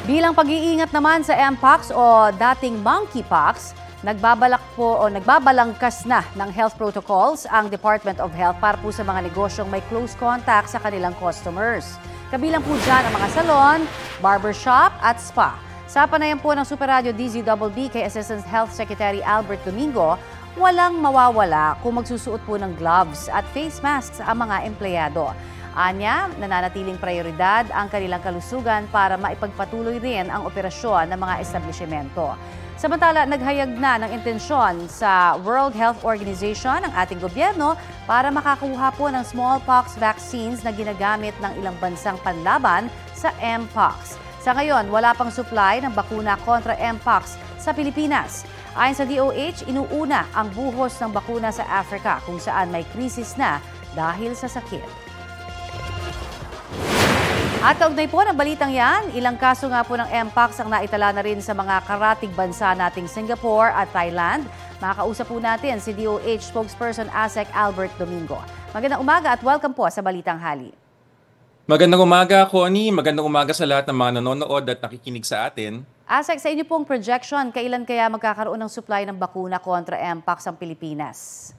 Bilang pag-iingat naman sa Mpox o dating monkeypox, nagbabalangkas na ng health protocols ang Department of Health para po sa mga negosyong may close contact sa kanilang customers. Kabilang po dyan ang mga salon, barbershop at spa. Sa panayam po ng Super Radio DZBB kay Assistant Health Secretary Albert Domingo, walang mawawala kung magsusuot po ng gloves at face masks ang mga empleyado. Anya, nananatiling prioridad ang kanilang kalusugan para maipagpatuloy rin ang operasyon ng mga establishmento. Samantala, naghayag na ng intensyon sa World Health Organization ang ating gobyerno para makakuha po ng smallpox vaccines na ginagamit ng ilang bansang panlaban sa Mpox. Sa ngayon, wala pang supply ng bakuna kontra Mpox sa Pilipinas. Ayon sa DOH, inuuna ang buhos ng bakuna sa Africa kung saan may krisis na dahil sa sakit. At kaugnay po ng balitang yan, ilang kaso nga po ng Mpox ang naitala na rin sa mga karatig bansa nating Singapore at Thailand. Makakausap po natin si DOH spokesperson ASEC Albert Domingo. Magandang umaga at welcome po sa Balitang Hali. Magandang umaga, Connie. Magandang umaga sa lahat ng mga nanonood at nakikinig sa atin. ASEC, sa inyo pong projection, kailan kaya magkakaroon ng supply ng bakuna kontra Mpox ang Pilipinas?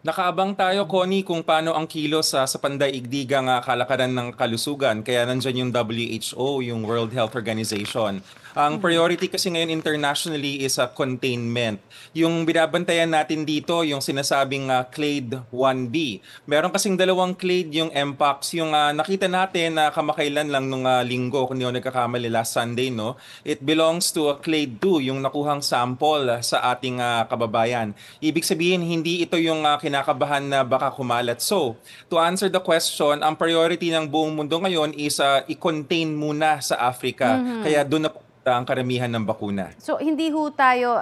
Nakaabang tayo, Connie, kung paano ang kilos sa pandaigdigang kalakaran ng kalusugan. Kaya nandyan yung WHO, yung World Health Organization. Ang priority kasi ngayon internationally is containment. Yung binabantayan natin dito, yung sinasabing Clade 1B. Meron kasing dalawang clade yung Mpox. Yung nakita natin na kamakailan lang nung linggo, kung di ako nagkakamali last Sunday, no? It belongs to Clade 2, yung nakuhang sample sa ating kababayan. Ibig sabihin, hindi ito yung kinakabahan na baka kumalat. So, to answer the question, ang priority ng buong mundo ngayon is i-contain muna sa Africa. Kaya doon na ang karamihan ng bakuna. So, hindi ho tayo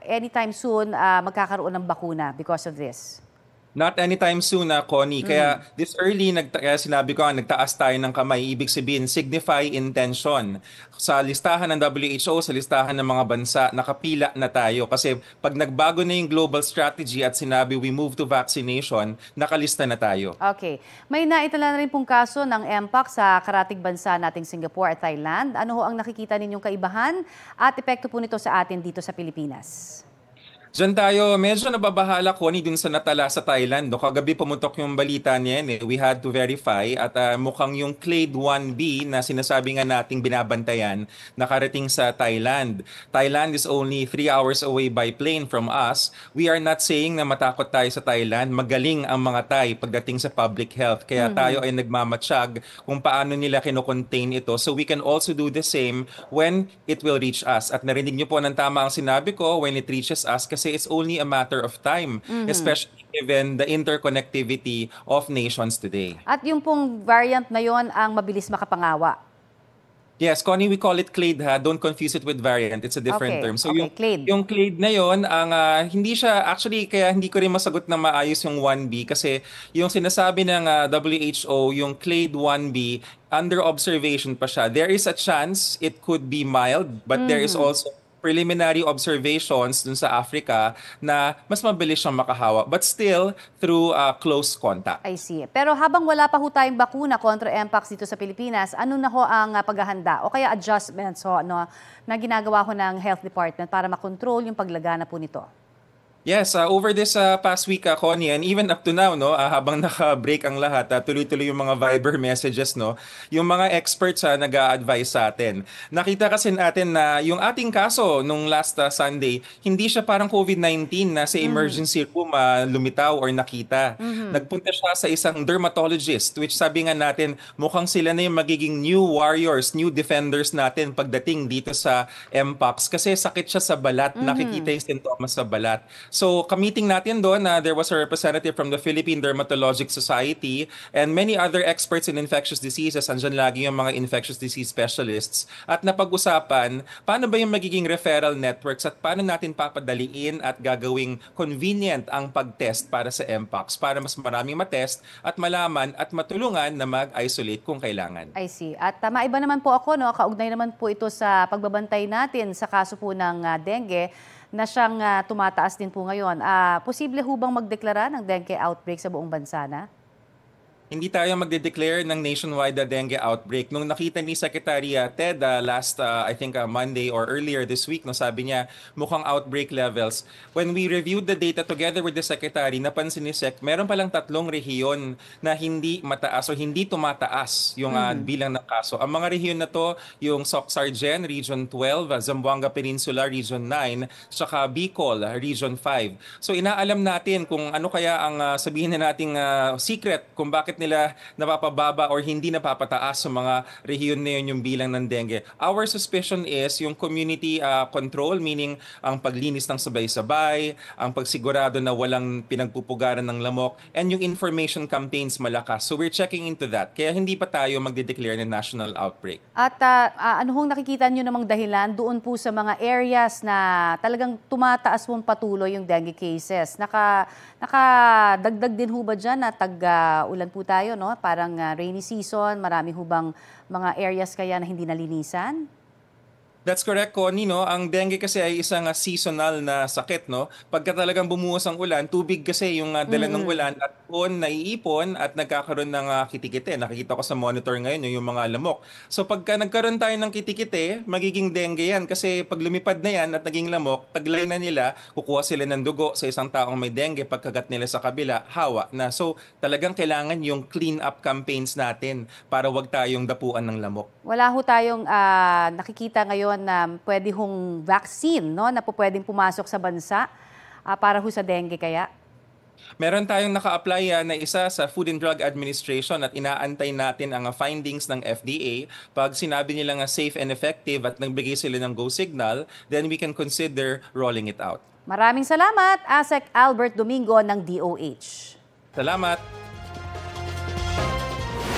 anytime soon magkakaroon ng bakuna because of this? Not anytime soon, Connie. Kaya this early, kaya sinabi ko nagtaas tayo ng kamay. Ibig sabihin, signify intention. Sa listahan ng WHO, sa listahan ng mga bansa, nakapila na tayo. Kasi pag nagbago na yung global strategy at sinabi we move to vaccination, nakalista na tayo. Okay. May naitala na rin pong kaso ng Mpox sa karatig bansa nating Singapore at Thailand. Ano ho ang nakikita ninyong kaibahan at epekto po nito sa atin dito sa Pilipinas? Diyan tayo, medyo nababahala, Connie, dun sa natala sa Thailand. No? Kagabi pumutok yung balita niyan. We had to verify at mukhang yung Clade 1B na sinasabi nga nating binabantayan nakarating sa Thailand. Thailand is only 3 hours away by plane from us. We are not saying na matakot tayo sa Thailand. Magaling ang mga Thai pagdating sa public health. Kaya tayo ay nagmamatsyag kung paano nila kinocontain ito. So we can also do the same when it will reach us. At narinig niyo po ng tama ang sinabi ko, when it reaches us, kasi it's only a matter of time, especially given the interconnectivity of nations today. At yung pong variant na yon ang mabilis makapangawa? Yes, Connie, we call it clade ha. Don't confuse it with variant. It's a different term. So clade. Yung clade na yon, ang hindi siya actually kaya hindi ko rin masagot na maayos yung 1B kasi yung sinasabi ng WHO, yung clade 1B, under observation pa siya. There is a chance it could be mild, but there is also preliminary observations dun sa Africa na mas mabilis siyang makahawa. But still, through close contact. I see. Pero habang wala pa ho tayong bakuna kontra Mpox dito sa Pilipinas, ano na ho ang paghahanda o kaya adjustments ho, no, na ginagawa ho ng Health Department para makontrol yung paglagana po nito? Yes, over this past week, Connie, and even up to now, no, habang naka-break ang lahat, tuloy-tuloy yung mga Viber messages, no, yung mga experts nag-a-advise sa atin. Nakita kasi natin na yung ating kaso nung last Sunday, hindi siya parang COVID-19 na sa emergency room lumitaw or nakita. Nagpunta siya sa isang dermatologist, which sabi nga natin, mukhang sila na yung magiging new warriors, new defenders natin pagdating dito sa Mpox. Kasi sakit siya sa balat, nakikita yung sintomas sa balat. So, ka-meeting natin doon there was a representative from the Philippine Dermatologic Society and many other experts in infectious diseases. Andyan lagi yung mga infectious disease specialists. At napag-usapan, paano ba yung magiging referral networks at paano natin papadaliin at gagawing convenient ang pag-test para sa Mpox para mas maraming matest at malaman at matulungan na mag-isolate kung kailangan. I see. At maiba naman po ako, no, kaugnay naman po ito sa pagbabantay natin sa kaso po ng dengue na siyang tumataas din po ngayon. Posible ho bang magdeklara ng dengue outbreak sa buong bansa na? Hindi tayo magde-declare ng nationwide dengue outbreak. Nung nakita ni Secretary Ted last, I think Monday or earlier this week, no, sabi niya mukhang outbreak levels. When we reviewed the data together with the Secretary, napansin ni Sec, meron palang 3 rehiyon na hindi mataas o hindi tumataas yung bilang ng kaso. Ang mga rehiyon na to, yung Soc-Sargen, Region 12, Zamboanga Peninsula, Region 9, saka Bicol, Region 5. So inaalam natin kung ano kaya ang sabihin na nating secret kung bakit nila napapababa or hindi napapataas sa mga rehiyon na yun yung bilang ng dengue. Our suspicion is yung community control, meaning ang paglinis ng sabay-sabay, ang pagsigurado na walang pinagpupugaran ng lamok, and yung information campaigns malakas. So we're checking into that. Kaya hindi pa tayo magde-declare ng national outbreak. At ano hong nakikita nyo namang dahilan doon po sa mga areas na talagang tumataas pong patuloy yung dengue cases? Nakadagdag din ho ba dyan na tag-ulan po tayo, no? Parang rainy season, marami ho bang mga areas kaya na hindi nalinisan? That's correct, Connie, no? Ang dengue kasi ay isang seasonal na sakit, no? Pagka talagang bumuhos ang ulan, tubig kasi yung dala ng ulan at doon naiipon at nagkakaroon ng kitikite. Nakikita ko sa monitor ngayon yung mga lamok. So pagka nagkaroon tayo ng kitikite, magiging dengue yan kasi pag lumipad na yan at naging lamok, taglay na nila, kukuha sila ng dugo sa isang taong may dengue, pagkagat nila sa kabila, hawa na. So talagang kailangan yung clean up campaigns natin para wag tayong dapuan ng lamok. Wala ho tayong nakikita ngayon na pwede hong vaccine, no, na po pwedeng pumasok sa bansa para ho sa dengue kaya? Meron tayong naka-apply na isa sa Food and Drug Administration at inaantay natin ang findings ng FDA. Pag sinabi nila nga safe and effective at nagbigay sila ng go signal, then we can consider rolling it out. Maraming salamat, ASEC Albert Domingo ng DOH. Salamat!